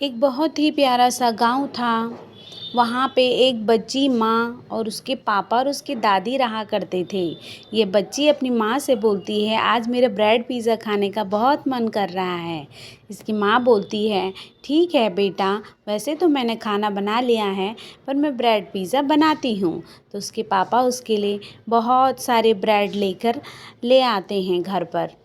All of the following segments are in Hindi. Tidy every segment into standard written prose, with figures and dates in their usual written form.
एक बहुत ही प्यारा सा गाँव था। वहाँ पे एक बच्ची, माँ और उसके पापा और उसकी दादी रहा करते थे। ये बच्ची अपनी माँ से बोलती है, आज मेरा ब्रेड पिज़्ज़ा खाने का बहुत मन कर रहा है। इसकी माँ बोलती है, ठीक है बेटा, वैसे तो मैंने खाना बना लिया है, पर मैं ब्रेड पिज़्ज़ा बनाती हूँ। तो उसके पापा उसके लिए बहुत सारे ब्रेड लेकर ले आते हैं घर पर।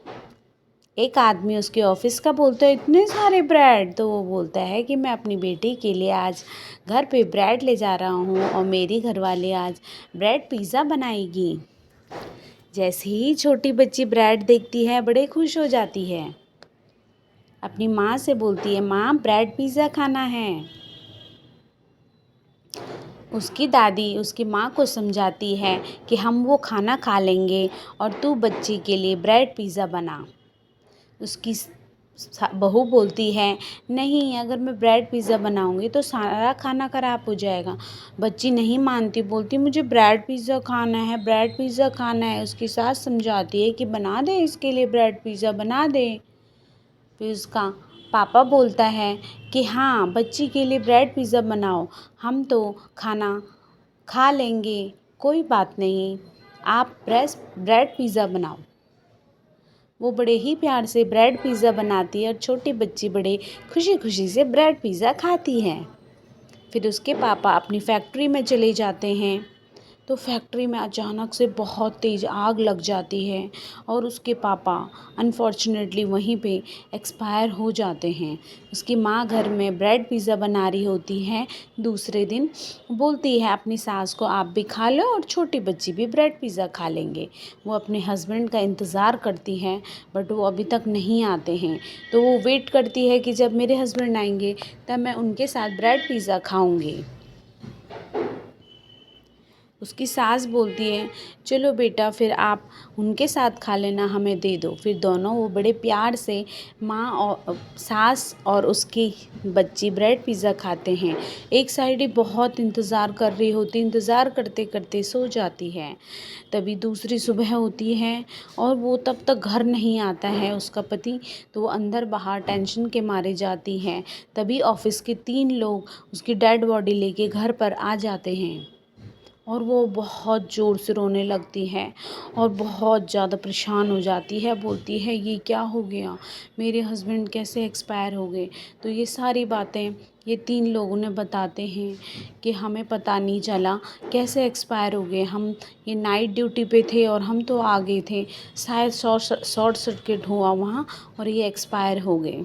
एक आदमी उसके ऑफिस का बोलता है, इतने सारे ब्रेड। तो वो बोलता है कि मैं अपनी बेटी के लिए आज घर पे ब्रेड ले जा रहा हूँ और मेरी घरवाली आज ब्रेड पिज़्ज़ा बनाएगी। जैसे ही छोटी बच्ची ब्रेड देखती है, बड़े खुश हो जाती है। अपनी माँ से बोलती है, माँ ब्रेड पिज़्ज़ा खाना है। उसकी दादी उसकी माँ को समझाती है कि हम वो खाना खा लेंगे और तू बच्ची के लिए ब्रेड पिज़्ज़ा बना। उसकी बहू बोलती है, नहीं, अगर मैं ब्रेड पिज़्ज़ा बनाऊंगी तो सारा खाना ख़राब हो जाएगा। बच्ची नहीं मानती, बोलती मुझे ब्रेड पिज़्ज़ा खाना है, ब्रेड पिज़्ज़ा खाना है। उसकी सास समझाती है कि बना दे, इसके लिए ब्रेड पिज़्ज़ा बना दे। फिर उसका पापा बोलता है कि हाँ, बच्ची के लिए ब्रेड पिज़्ज़ा बनाओ, हम तो खाना खा लेंगे, कोई बात नहीं, आप ब्रेड पिज़्ज़ा बनाओ। वो बड़े ही प्यार से ब्रेड पिज़्ज़ा बनाती है और छोटी बच्ची बड़े खुशी खुशी से ब्रेड पिज़्ज़ा खाती है। फिर उसके पापा अपनी फैक्ट्री में चले जाते हैं। तो फैक्ट्री में अचानक से बहुत तेज़ आग लग जाती है और उसके पापा अनफॉर्चुनेटली वहीं पे एक्सपायर हो जाते हैं। उसकी माँ घर में ब्रेड पिज़्ज़ा बना रही होती है। दूसरे दिन बोलती है अपनी सास को, आप भी खा लो और छोटी बच्ची भी ब्रेड पिज़्ज़ा खा लेंगे। वो अपने हस्बैंड का इंतज़ार करती है, बट वो अभी तक नहीं आते हैं। तो वो वेट करती है कि जब मेरे हस्बैंड आएंगे तब मैं उनके साथ ब्रेड पिज़्ज़ा खाऊंगी। उसकी सास बोलती है, चलो बेटा, फिर आप उनके साथ खा लेना, हमें दे दो। फिर दोनों वो बड़े प्यार से माँ और सास और उसकी बच्ची ब्रेड पिज़्ज़ा खाते हैं। एक साइड ही बहुत इंतज़ार कर रही होती, इंतज़ार करते करते सो जाती है। तभी दूसरी सुबह होती है और वो तब तक घर नहीं आता है उसका पति। तो वो अंदर बाहर टेंशन के मारे जाती है। तभी ऑफिस के 3 लोग उसकी डेड बॉडी लेके घर पर आ जाते हैं और वो बहुत ज़ोर से रोने लगती है और बहुत ज़्यादा परेशान हो जाती है। बोलती है, ये क्या हो गया, मेरे हस्बैंड कैसे एक्सपायर हो गए। तो ये सारी बातें ये 3 लोग उन्हें बताते हैं कि हमें पता नहीं चला कैसे एक्सपायर हो गए, हम ये नाइट ड्यूटी पे थे और हम तो आ गए थे, शायद शॉर्ट सर्किट हुआ वहाँ और ये एक्सपायर हो गए।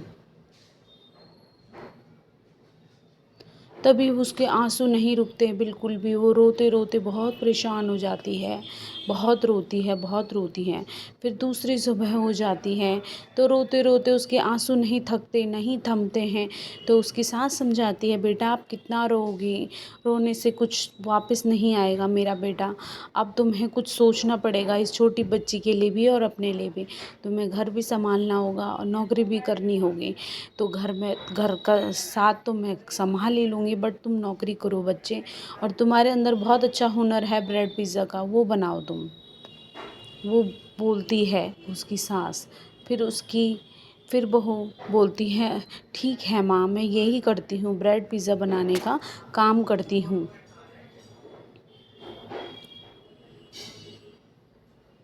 तभी उसके आंसू नहीं रुकते बिल्कुल भी। वो रोते रोते बहुत परेशान हो जाती है, बहुत रोती है, बहुत रोती है। फिर दूसरी सुबह हो जाती है तो रोते रोते उसके आंसू नहीं थकते, नहीं थमते हैं। तो उसकी सास समझाती है, बेटा आप कितना रोओगी, रोने से कुछ वापस नहीं आएगा मेरा बेटा। अब तुम्हें कुछ सोचना पड़ेगा इस छोटी बच्ची के लिए भी और अपने लिए भी। तुम्हें घर भी संभालना होगा और नौकरी भी करनी होगी। तो घर का साथ तो मैं संभाल ही लूँगी, बट तुम नौकरी करो बच्चे, और तुम्हारे अंदर बहुत अच्छा हुनर है ब्रेड पिज़्ज़ा का, वो बनाओ तुम। वो बोलती है उसकी सास। फिर बहू बोलती है, ठीक है माँ, मैं यही करती हूँ, ब्रेड पिज़्ज़ा बनाने का काम करती हूँ।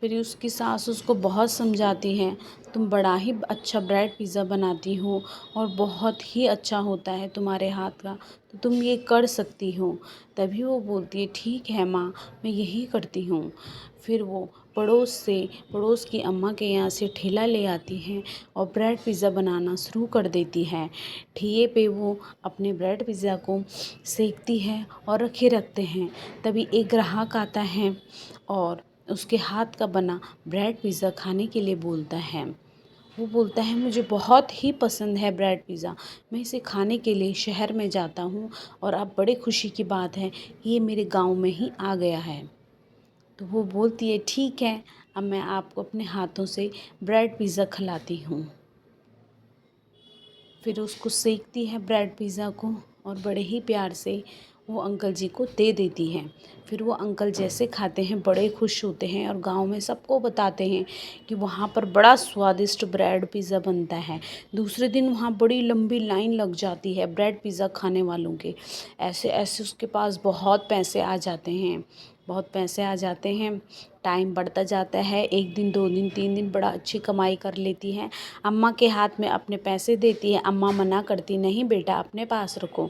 फिर उसकी सास उसको बहुत समझाती है, तुम बड़ा ही अच्छा ब्रेड पिज़्ज़ा बनाती हो और बहुत ही अच्छा होता है तुम्हारे हाथ का, तो तुम ये कर सकती हो। तभी वो बोलती है, ठीक है माँ, मैं यही करती हूँ। फिर वो पड़ोस की अम्मा के यहाँ से ठेला ले आती है और ब्रेड पिज़्ज़ा बनाना शुरू कर देती है। ठेले पे वो अपने ब्रेड पिज़्ज़ा को सेकती है और रखते हैं। तभी एक ग्राहक आता है और उसके हाथ का बना ब्रेड पिज़्ज़ा खाने के लिए बोलता है। वो बोलता है, मुझे बहुत ही पसंद है ब्रेड पिज़्ज़ा, मैं इसे खाने के लिए शहर में जाता हूँ और अब बड़े खुशी की बात है, ये मेरे गांव में ही आ गया है। तो वो बोलती है, ठीक है, अब मैं आपको अपने हाथों से ब्रेड पिज़्ज़ा खिलाती हूँ। फिर उसको सेकती है ब्रेड पिज़्ज़ा को और बड़े ही प्यार से वो अंकल जी को दे देती है। फिर वो अंकल जैसे खाते हैं बड़े खुश होते हैं और गांव में सबको बताते हैं कि वहाँ पर बड़ा स्वादिष्ट ब्रेड पिज़्ज़ा बनता है। दूसरे दिन वहाँ बड़ी लंबी लाइन लग जाती है ब्रेड पिज़्ज़ा खाने वालों के। ऐसे ऐसे उसके पास बहुत पैसे आ जाते हैं, बहुत पैसे आ जाते हैं। टाइम बढ़ता जाता है, 1 दिन 2 दिन 3 दिन बड़ा अच्छी कमाई कर लेती है। अम्मा के हाथ में अपने पैसे देती है। अम्मा मना करती, नहीं बेटा अपने पास रखो।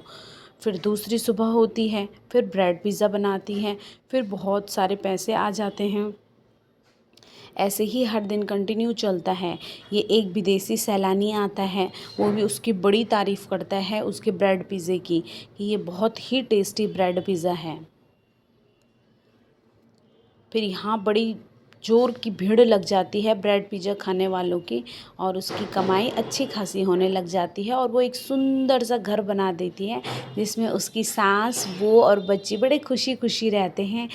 फिर दूसरी सुबह होती है, फिर ब्रेड पिज़्ज़ा बनाती है, फिर बहुत सारे पैसे आ जाते हैं। ऐसे ही हर दिन कंटिन्यू चलता है। ये एक विदेशी सैलानी आता है, वो भी उसकी बड़ी तारीफ़ करता है उसके ब्रेड पिज़्ज़े की कि ये बहुत ही टेस्टी ब्रेड पिज़्ज़ा है। फिर यहाँ बड़ी ज़ोर की भीड़ लग जाती है ब्रेड पिज़्ज़ा खाने वालों की और उसकी कमाई अच्छी खासी होने लग जाती है और वो एक सुंदर सा घर बना देती है जिसमें उसकी सास, वो और बच्चे बड़े खुशी खुशी रहते हैं।